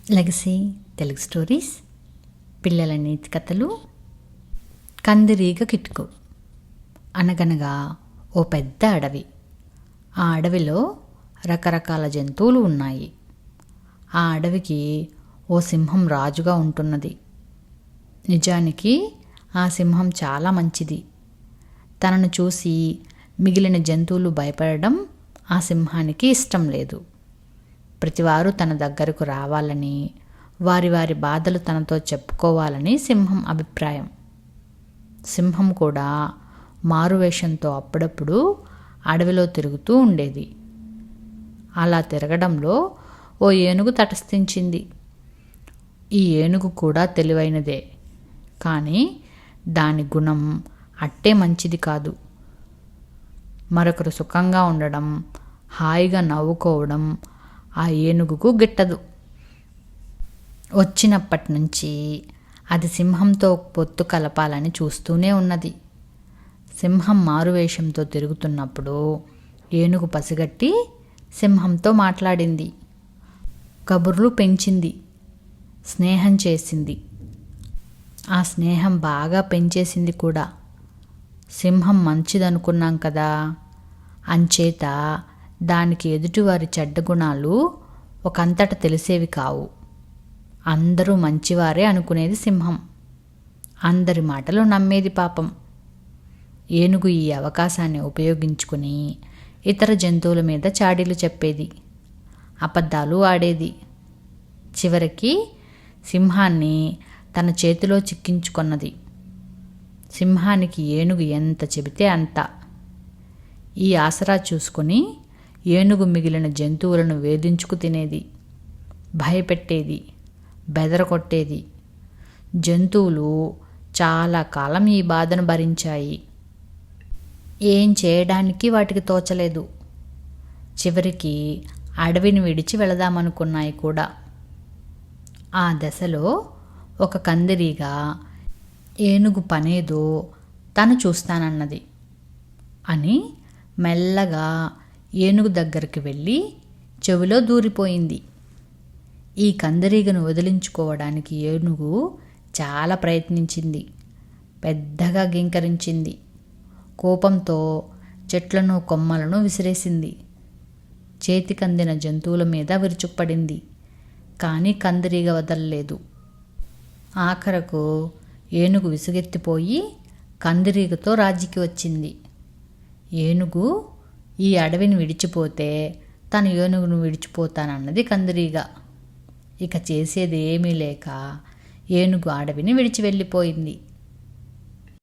Legacy Telugu stories, పిల్లల నీతి కథలు. కందిరీగ కిటుకు. అనగనగా ఓ పెద్ద అడవి. ఆ అడవిలో రకరకాల జంతువులు ఉన్నాయి. ఆ అడవికి ఓ సింహం రాజుగా ఉంటున్నది. నిజానికి ఆ సింహం చాలా మంచిది. తనను చూసి మిగిలిన జంతువులు భయపడడం ఆ సింహానికి ఇష్టం లేదు. ప్రతివారు తన దగ్గరకు రావాలని, వారి వారి బాధలు తనతో చెప్పుకోవాలని సింహం అభిప్రాయం. సింహం కూడా మారువేషంతో అప్పుడప్పుడు అడవిలో తిరుగుతూ ఉండేది. అలా తిరగడంలో ఓ ఏనుగు తటస్థించింది. ఈ ఏనుగు కూడా తెలివైనదే, కానీ దాని గుణం అట్టే మంచిది కాదు. మరొకరు సుఖంగా ఉండడం, హాయిగా నవ్వుకోవడం ఆ ఏనుగుకు గిట్టదు. వచ్చినప్పటి నుంచి అది సింహంతో పొత్తు కలపాలని చూస్తూనే ఉన్నది. సింహం మారువేషంతో తిరుగుతున్నప్పుడు ఏనుగు పసిగట్టి సింహంతో మాట్లాడింది. కబుర్లు పెంచింది, స్నేహం చేసింది. ఆ స్నేహం బాగా పెంచేసింది కూడా. సింహం మంచిదనుకున్నాం కదా, అంచేత దానికి ఎదుటివారి చెడ్డ గుణాలు ఒకంతట తెలిసేవి కావు. అందరూ మంచివారే అనుకునేది సింహం. అందరి మాటలు నమ్మేది పాపం. ఏనుగు ఈ అవకాశాన్ని ఉపయోగించుకుని ఇతర జంతువుల మీద చాడీలు చెప్పేది, అబద్ధాలు ఆడేది. చివరికి సింహాన్ని తన చేతిలో చిక్కించుకొన్నది. సింహానికి ఏనుగు ఎంత చెబితే అంత. ఈ ఆసరా చూసుకొని ఏనుగు మిగిలిన జంతువులను వేధించుకు తినేది, భయపెట్టేది, బెదరగొట్టేది. జంతువులు చాలా కాలం ఈ బాధను భరించాయి. ఏం చేయడానికి వాటికి తోచలేదు. చివరికి అడవిని విడిచి వెళదామనుకున్నాయి కూడా. ఆ దశలో ఒక కందిరీగ ఏనుగు పనేదో తను చూస్తానన్నది అని మెల్లగా ఏనుగు దగ్గరికి వెళ్ళి చెవిలో దూరిపోయింది. ఈ కందిరీగను వదిలించుకోవడానికి ఏనుగు చాలా ప్రయత్నించింది. పెద్దగా గింకరించింది. కోపంతో చెట్లను కొమ్మలను విసిరేసింది. చేతికందిన జంతువుల మీద విరుచుకుపడింది. కానీ కందిరీగ వదలలేదు. ఆఖరకు ఏనుగు విసుగెత్తిపోయి కందిరీగతో రాజీకి వచ్చింది. ఏనుగు ఈ అడవిని విడిచిపోతే తను ఏనుగును విడిచిపోతానన్నది కందిరీగ. ఇక చేసేది ఏమీ లేక ఏనుగు అడవిని విడిచి వెళ్ళిపోయింది.